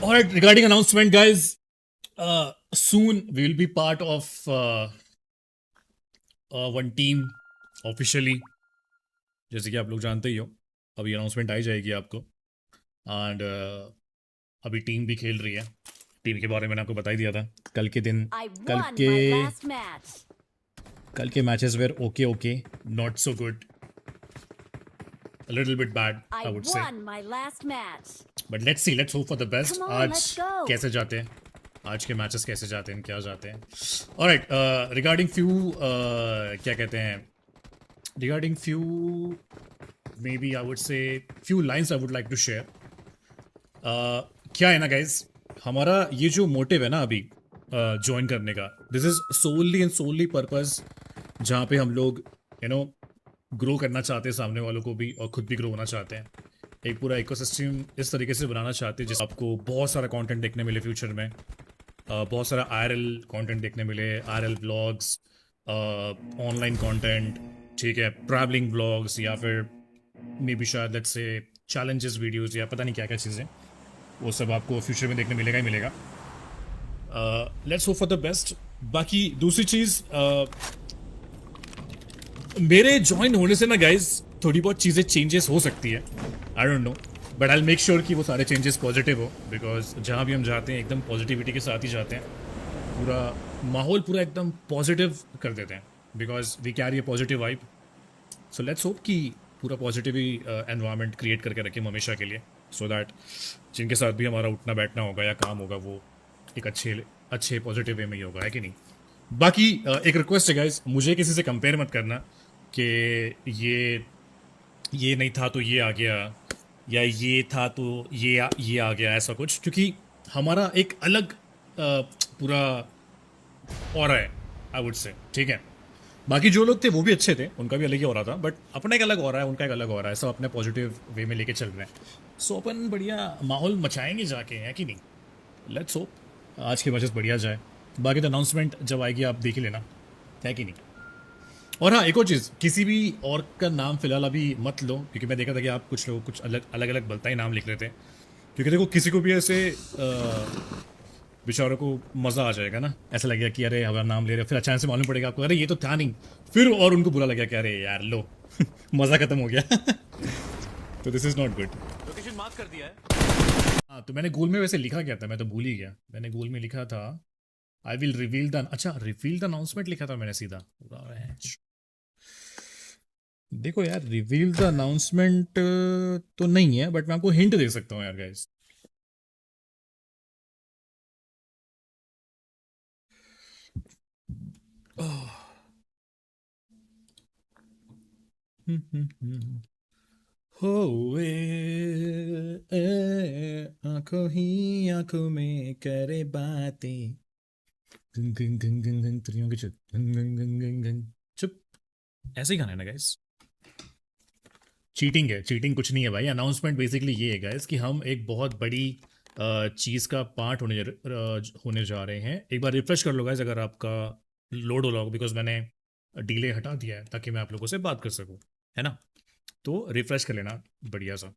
All right, regarding announcement, guys, soon we will be part of one team officially. जैसे कि आप लोग जानते ही हो, अभी अनाउंसमेंट आई जाएगी आपको एंड अभी टीम भी खेल रही है. टीम के बारे में मैंने आपको बता ही दिया था कल के दिन. I कल won के my last match. कल के matches were okay, not so good, a little bit bad I I would say, won my last match. but let's hope for the best. Come on, आज let's go. कैसे जाते हैं, आज के matches कैसे जाते हैं, क्या जाते हैं. ऑलराइट, रिगार्डिंग फ्यू क्या कहते हैं, regarding few, maybe I would say few lines I would like to share. क्या है ना गाइज, हमारा ये जो मोटिव है ना अभी ज्वाइन करने का, दिस इज सोनली एंड सोनली पर्पस जहाँ पे हम लोग ग्रो करना चाहते हैं, सामने वालों को भी और खुद भी ग्रो होना चाहते हैं. एक पूरा इकोसिस्टम इस तरीके से बनाना चाहते हैं जिससे आपको बहुत सारा कंटेंट देखने मिले फ्यूचर में, बहुत सारा IRL कंटेंट देखने मिले, IRL व्लॉग्स, ऑनलाइन कंटेंट, ठीक है, ट्रैवलिंग व्लॉग्स, या फिर मे बी शायद लेट्स से चैलेंजेस वीडियोस, या पता नहीं क्या क्या चीज़ें, वो सब आपको फ्यूचर में देखने मिलेगा ही मिलेगा. Let's hope for the best. बाकी दूसरी चीज़, मेरे ज्वाइन होने से ना गाइज थोड़ी बहुत चीज़ें चेंजेस हो सकती है, I don't know, but I make sure कि वो सारे चेंजेस पॉजिटिव हो, बिकॉज जहाँ भी हम जाते हैं एकदम पॉजिटिविटी के साथ ही जाते हैं. पूरा माहौल पूरा एकदम पॉजिटिव कर देते हैं, because we carry a positive vibe. So let's hope कि पूरा पॉजिटिव ही एनवायरनमेंट क्रिएट करके रखें हमेशा के लिए, सो दैट जिनके साथ भी हमारा उठना बैठना होगा या काम होगा वो एक अच्छे पॉजिटिव वे में ही होगा, है कि नहीं. बाकी एक रिक्वेस्ट है गाइज, मुझे किसी से कंपेयर मत करना कि ये नहीं था तो ये आ गया, या ये था तो ये आ गया, ऐसा कुछ, क्योंकि हमारा एक अलग पूरा ऑरा है, आई वुड से, ठीक है. बाकी जो लोग थे वो भी अच्छे थे, उनका भी अलग ही हो रहा था, बट अपना एक अलग हो रहा है, उनका एक अलग हो रहा है, सब अपने पॉजिटिव वे में लेके चल रहे हैं. सो अपन बढ़िया माहौल मचाएंगे जाके, है कि नहीं. लेट्स होप आज की वजह बढ़िया जाए. बाकी तो अनाउंसमेंट जब आएगी आप देख ही लेना, है कि नहीं. और हाँ, एक और चीज़, किसी भी और का नाम फिलहाल अभी मत लो, क्योंकि मैं देखा था कि आप कुछ लोग कुछ अलग अलग बलता ही नाम लिख रहे थे, क्योंकि देखो किसी को भी ऐसे बेचारों को मज़ा आ जाएगा ना, ऐसा लगेगा कि अरे हमारा नाम ले रहे, फिर अचानक से मालूम पड़ेगा आपको अरे ये तो था नहीं, फिर और उनको बुरा लगेगा कि अरे यार लो मज़ा खत्म हो गया. तो this is not good. Location mark कर दिया है. हाँ, तो मैंने गोल में वैसे लिखा क्या था, मैं तो भूल ही गया. मैंने गोल में लिखा था आई विल रिवील द, अच्छा रिवील द अनाउंसमेंट लिखा था मैंने सीधा. देखो यार, रिवील द अनाउंसमेंट तो नहीं है, बट मैं आपको हिंट दे सकता हूँ यार गाइस. हो आंखों ही आंखों में करे बातें, गंग गंग गंग गंग गंग त्रियों की चुप, गंग गंग गंग गंग गंग चुप. ऐसे ही गाना है ना गाइस. चीटिंग है, चीटिंग कुछ नहीं है भाई. अनाउंसमेंट बेसिकली ये है गाइस कि हम एक बहुत बड़ी चीज़ का पार्ट होने जा रहे हैं. एक बार रिफ्रेश कर लो गाइस अगर आपका लोड हो रहा हो, बिकॉज मैंने डिले हटा दिया है ताकि मैं आप लोगों से बात कर सकूं, है ना. तो रिफ्रेश कर लेना बढ़िया सा.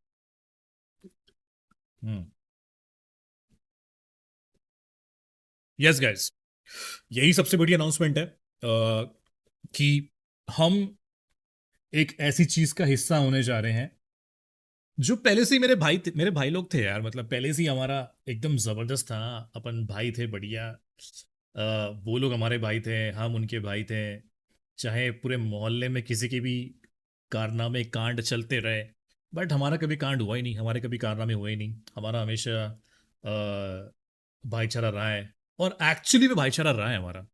यस गाइस, यही सबसे बड़ी अनाउंसमेंट है कि हम एक ऐसी चीज़ का हिस्सा होने जा रहे हैं जो पहले से ही मेरे भाई लोग थे यार. मतलब पहले से ही हमारा एकदम ज़बरदस्त था, अपन भाई थे बढ़िया. वो लोग हमारे भाई थे, हम उनके भाई थे. चाहे पूरे मोहल्ले में किसी के भी कारनामे कांड चलते रहे, बट हमारा कभी कांड हुआ ही नहीं, हमारे कभी कारनामे हुए ही नहीं. हमारा हमेशा भाईचारा रहा है, और एक्चुअली में भाईचारा रहा है हमारा,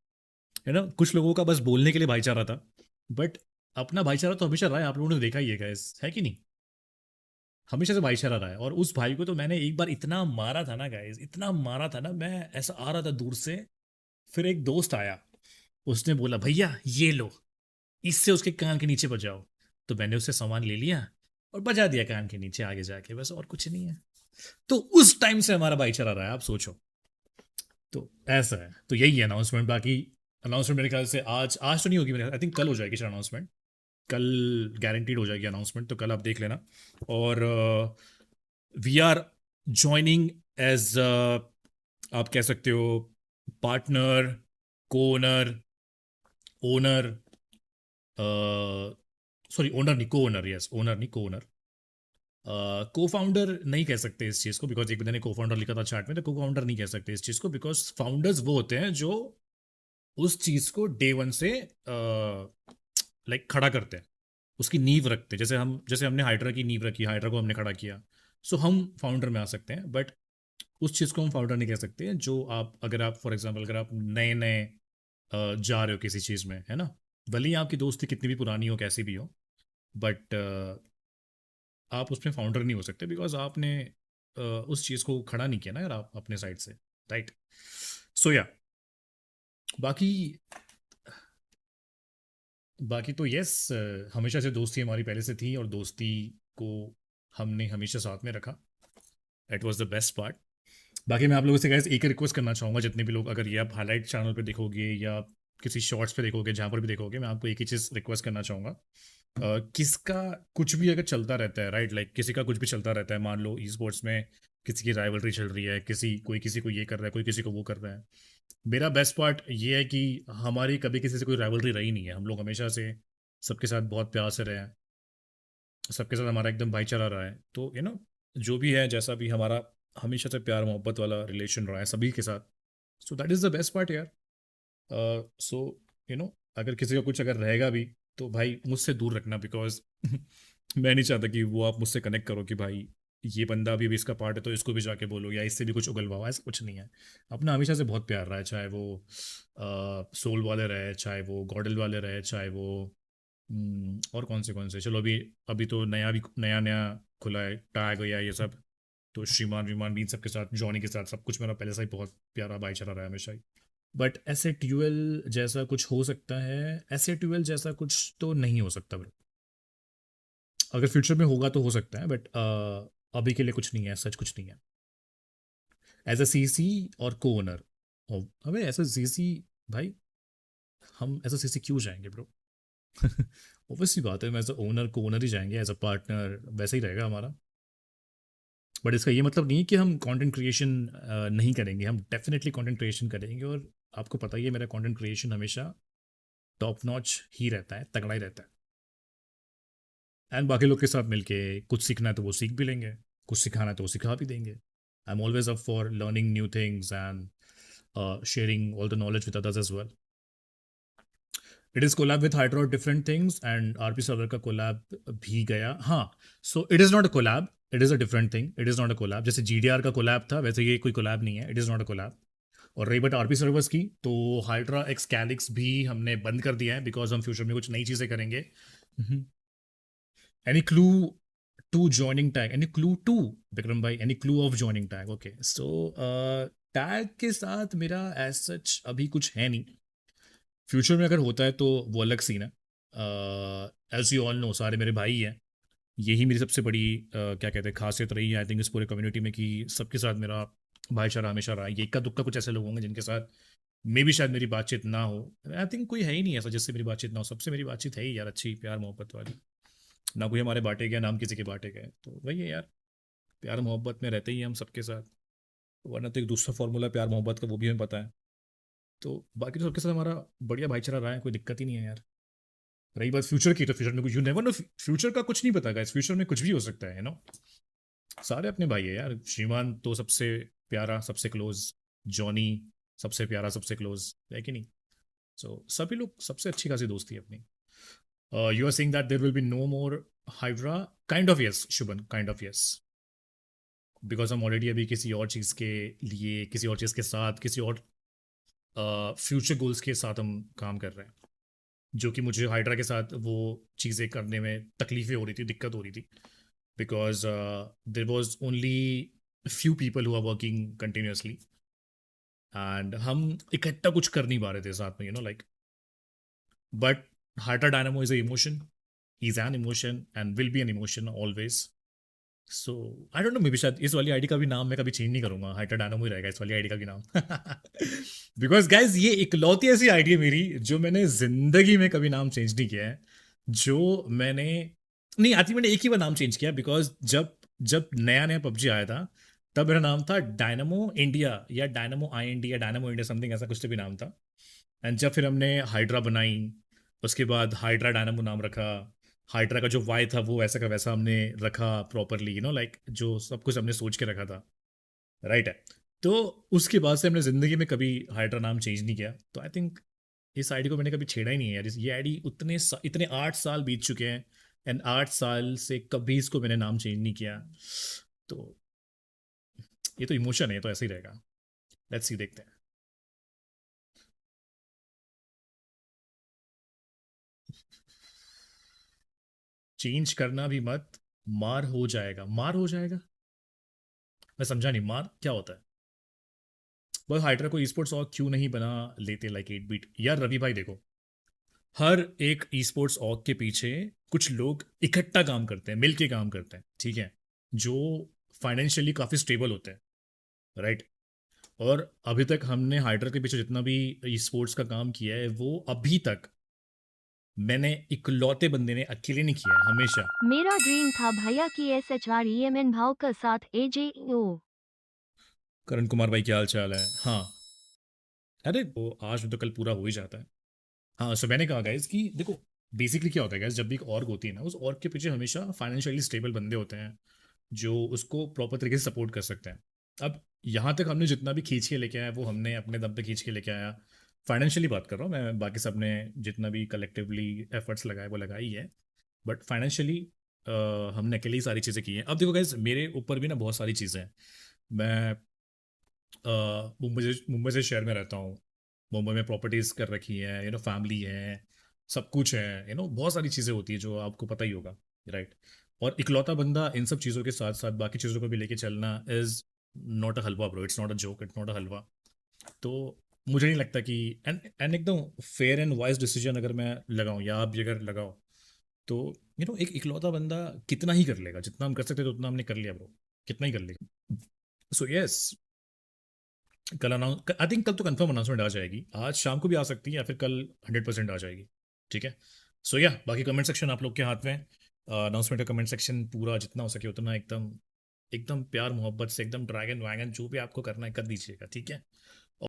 है ना. कुछ लोगों का बस बोलने के लिए भाईचारा था, बट अपना भाईचारा तो हमेशा रहा है. आप लोगों ने देखा ही है गाइस, है कि नहीं. हमेशा से भाईचारा रहा है. और उस भाई को तो मैंने एक बार इतना मारा था ना गाइस, इतना मारा था ना, मैं ऐसा आ रहा था दूर से, फिर एक दोस्त आया, उसने बोला भैया ये लो, इससे उसके कान के नीचे बजाओ. तो मैंने उससे सामान ले लिया और बजा दिया कान के नीचे आगे जाके, बस और कुछ नहीं है. तो उस टाइम से हमारा भाईचारा रहा है, आप सोचो. तो ऐसा है, तो यही है अनाउंसमेंट. बाकी अनाउंसमेंट मेरे ख्याल से आज तो नहीं होगी, मेरे आई थिंक कल हो जाएगी शायद अनाउंसमेंट. कल गारंटीड हो जाएगी अनाउंसमेंट, तो कल आप देख लेना. और वी आर ज्वाइनिंग एज आप कह सकते हो पार्टनर, को ओनर, ओनर, सॉरी ओनर नहीं, को ओनर, यस ओनर नहीं, को ओनर। को फाउंडर नहीं कह सकते इस चीज़ को, बिकॉज एक बंदे ने को फाउंडर लिखा था चैट में, तो को फाउंडर नहीं कह सकते इस चीज़ को, बिकॉज फाउंडर्स वो होते हैं जो उस चीज़ को डे वन से लाइक खड़ा करते हैं, उसकी नींव रखते हैं। जैसे हमने हाइड्रा की नींव रखी, हाइड्रा को हमने खड़ा किया, सो हम फाउंडर में आ सकते हैं। बट उस चीज़ को हम फाउंडर नहीं कह सकते हैं जो आप, अगर आप फॉर एग्जाम्पल अगर आप नए नए जा रहे हो किसी चीज़ में, है ना, भले ही आपकी दोस्ती कितनी भी पुरानी हो, कैसी भी हो, बट आप उसमें फाउंडर नहीं हो सकते, बिकॉज आपने उस चीज़ को खड़ा नहीं किया ना यार, आप अपने साइड से, राइट। सो या बाकी बाकी तो यस, हमेशा से दोस्ती हमारी पहले से थी, और दोस्ती को हमने हमेशा साथ में रखा। It was the best part. बाकी मैं आप लोगों से गाइस एक रिक्वेस्ट करना चाहूँगा, जितने भी लोग, अगर ये आप हाईलाइट चैनल पे देखोगे या किसी शॉर्ट्स पे देखोगे, जहाँ पर भी देखोगे, मैं आपको एक ही चीज़ रिक्वेस्ट करना चाहूँगा। किसका कुछ भी अगर चलता रहता है, राइट, लाइक किसी का कुछ भी चलता रहता है, मान लो ई स्पोर्ट्स में किसी की राइवलरी चल रही है, कोई किसी को ये कर रहा है, कोई किसी को वो कर रहा है, मेरा बेस्ट पार्ट ये है कि हमारी कभी किसी से कोई राइवलरी रही नहीं है। हम लोग हमेशा से सबके साथ बहुत प्यार से रहे हैं, सबके साथ हमारा एकदम भाईचारा रहा है। तो जो भी है, जैसा भी हमारा हमेशा से प्यार मोहब्बत वाला रिलेशन रहा है सभी के साथ, so that is the best part यार। सो अगर किसी का कुछ अगर रहेगा भी, तो भाई मुझसे दूर रखना, बिकॉज मैं नहीं चाहता कि वो आप मुझसे कनेक्ट करो कि भाई ये बंदा अभी भी इसका पार्ट है तो इसको भी जाके बोलो, या इससे भी कुछ उगलवाओ, ऐसा कुछ नहीं है। अपना हमेशा से बहुत प्यार रहा है, चाहे वो सोल वाले रहे, चाहे वो गॉडल वाले रहे, चाहे वो और कौन से, चलो अभी अभी तो नया नया खुला है टैग या ये सब, तो श्रीमान विमान भी इन सब के साथ, जॉनी के साथ, सब कुछ मेरा पहले से ही बहुत प्यारा भाईचारा रहा है हमेशा ही। बट ऐसे ट्यूएल जैसा कुछ हो सकता है, ऐसे ट्यूएल जैसा कुछ तो नहीं हो सकता ब्रो। अगर फ्यूचर में होगा तो हो सकता है, बट अभी के लिए कुछ नहीं है, सच कुछ नहीं है। एज अ सीसी और को ओनर, अबे एज अ सीसी भाई, हम एज अ सीसी क्यों जाएंगे ब्रो? ऑब्वियसली बात है, हम एज अ ओनर को ओनर ही जाएंगे, एज अ पार्टनर वैसे ही रहेगा हमारा। बट इसका ये मतलब नहीं कि हम कंटेंट क्रिएशन नहीं करेंगे, हम डेफिनेटली कंटेंट क्रिएशन करेंगे। और आपको पता ही है, मेरा कंटेंट क्रिएशन हमेशा टॉप नॉच ही रहता है, तगड़ा ही रहता है। एंड बाकी लोग के साथ मिलके कुछ सीखना है तो वो सीख भी लेंगे, कुछ सिखाना है तो वो सिखा भी देंगे। I am always up for learning new things and sharing all the knowledge with others as well. It is collab with Hydra और different things, and RP server का कोलैब भी गया। हाँ, so it is not a collab, it is a different thing, it is not a collab. जैसे GDR का collab था, वैसे ये कोई कोलैब नहीं है, it is not a collab. और रही बात आरपी सर्वर्स की, तो हाइड्रा एक्स कैलिक्स भी हमने बंद कर दिया है, बिकॉज हम फ्यूचर में कुछ नई चीज़ें करेंगे। Any clue to joining tag, any clue to Vikram भाई, any clue of joining tag? Okay, so tag के साथ मेरा एज सच अभी कुछ है नहीं। फ्यूचर में अगर होता है तो वो अलग सीन है। एज यू ऑल नो, सारे मेरे भाई हैं। यही मेरी सबसे बड़ी क्या कहते हैं खासियत रही है आई थिंक इस पूरे कम्युनिटी में, कि सबके साथ मेरा भाईचारा हमेशा रहा है। ये इक्का दुक्का कुछ ऐसे लोग होंगे जिनके साथ मे भी शायद मेरी बातचीत ना हो, आई थिंक कोई है ही नहीं ऐसा जिससे मेरी बातचीत ना हो। सबसे मेरी बातचीत है ही यार अच्छी, प्यार मोहब्बत वाली। ना कोई हमारे बांटे गया, नाम किसी के बांटे गए, तो वही है यार, प्यार मोहब्बत में रहते ही हैं हम सबके साथ। वरना तो एक दूसरा फॉर्मूला प्यार मोहब्बत का वो भी हमें पता है। तो बाकी तो सबके साथ हमारा बढ़िया भाईचारा रहा है, कोई दिक्कत ही नहीं है यार। रही बात फ्यूचर की, तो फ्यूचर में कुछ यू नेवर नो, फ्यूचर का कुछ नहीं पता गाइस, फ्यूचर में कुछ भी हो सकता है सारे अपने भाई है यार। श्रीमान तो सबसे प्यारा, सबसे क्लोज, जॉनी सबसे प्यारा, सबसे क्लोज है कि नहीं? सो सभी लोग सबसे अच्छी खासी दोस्ती है अपनी। You are saying that there will be no more Hydra? Kind of yes Shubhan, kind of yes, because हम ऑलरेडी अभी किसी और चीज़ के लिए, किसी और चीज़ के साथ, किसी और फ्यूचर गोल्स के साथ हम काम कर रहे हैं, जो कि मुझे हाइड्रा के साथ वो चीज़ें करने में तकलीफ़ें हो रही थी, दिक्कत हो रही थी, because there was only few people who are working continuously, and हम इकट्ठा कुछ कर नहीं पा रहे थे साथ में, like. But hydra dynamo is a emotion, is an emotion and will be an emotion always. So I don't know, may be शायद इस वाली आईडी का भी नाम मैं कभी चेंज नहीं करूंगा, हाइड्रा डायनामो ही रहेगा इस वाली आईडी का भी नाम। बिकॉज गाइज ये इकलौती ऐसी आईडी है मेरी जो मैंने जिंदगी में कभी नाम चेंज नहीं किया है। जो मैंने नहीं आती, मैंने एक ही बार नाम चेंज किया, बिकॉज जब जब नया नया पबजी आया था, तब मेरा नाम था डायनामो इंडिया या डायनामो आई इंडिया या डायनामो इंडिया समथिंग, ऐसा कुछ तो भी नाम था। एंड जब फिर हमने हाइड्रा बनाई, उसके बाद हाइड्रा डायनामो नाम रखा। हाइड्रा का जो वाई था वो वैसा का वैसा हमने रखा प्रॉपरली, लाइक जो सब कुछ हमने सोच के रखा था, राइट है। तो उसके बाद से हमने ज़िंदगी में कभी हाइड्रा नाम चेंज नहीं किया। तो आई थिंक इस आईडी को मैंने कभी छेड़ा ही नहीं है यार। ये आईडी इतने 8 साल बीत चुके हैं, एंड 8 साल से कभी इसको मैंने नाम चेंज नहीं किया। तो ये तो इमोशन है, तो ऐसे ही रहेगा। लेट्स सी, देखते हैं। चेंज करना भी मत, मार हो जाएगा। मार हो जाएगा, मैं समझा नहीं, मार क्या होता है? बस हाइड्रा को ई स्पोर्ट्स और क्यों नहीं बना लेते लाइक 8 बीट यार? रवि भाई देखो, हर एक ई स्पोर्ट्स ऑग के पीछे कुछ लोग इकट्ठा काम करते हैं, मिलके काम करते हैं, ठीक है, जो फाइनेंशियली काफ़ी स्टेबल होते हैं, राइट। और अभी तक हमने हाइड्रा के पीछे जितना भी ई स्पोर्ट्स का काम किया है, वो अभी तक मैंने इकलौते बंदे ने अकेले नहीं किया है, हमेशा। मेरा ड्रीम था भैया की SHREMN भाव का साथ AJO। करण कुमार भाई, क्या हाल चाल है? हाँ, अरे वो आज तो कल पूरा हो ही जाता है। हाँ, सो मैंने कहा गाइस कि देखो, बेसिकली क्या होता है गाइस, जब भी एक ऑर्ग होती है ना, उस ऑर्ग के पीछे हमेशा फाइनेंशियली स्टेबल बंदे होते हैं जो उसको प्रॉपर तरीके से सपोर्ट कर सकते हैं। अब यहाँ तक हमने जितना भी खींच के लेके आया, वो हमने अपने दम पे खींच के लेके आया। फाइनेंशियली बात कर रहा हूँ मैं, बाकी सब ने जितना भी कलेक्टिवली एफर्ट्स लगाए वो लगाई है, बट फाइनेंशियली हमने अकेले ही सारी चीज़ें की हैं। अब देखो गाइस, मेरे ऊपर भी ना बहुत सारी चीज़ें हैं। मैं मुंबई से शहर में रहता हूँ। मुंबई में प्रॉपर्टीज़ कर रखी है, फैमिली है, सब कुछ है, बहुत सारी चीज़ें होती है जो आपको पता ही होगा, राइट। और इकलौता बंदा इन सब चीज़ों के साथ साथ बाकी चीज़ों को भी लेके चलना is not a halwa bro, it's not a joke, it's not a halwa. तो मुझे नहीं लगता कि एंड एकदम फेयर एंड वाइज डिसीजन अगर मैं लगाऊं या आप भी अगर लगाओ, तो एक इकलौता बंदा कितना ही कर लेगा, जितना हम कर सकते थे उतना हमने कर लिया ब्रो, कितना ही कर लेगा। सो यस, कल अनाउंस, आई थिंक कल तो कंफर्म अनाउंसमेंट आ जाएगी, आज शाम को भी आ सकती है या फिर कल 100% आ जाएगी, ठीक है। सो या बाकी कमेंट सेक्शन आप लोग के हाथ में। अनाउंसमेंट का कमेंट सेक्शन पूरा जितना हो सके उतना एकदम एकदम प्यार मोहब्बत से, एकदम ड्रैगन वैगन जो भी आपको करना है कर दीजिएगा, ठीक है।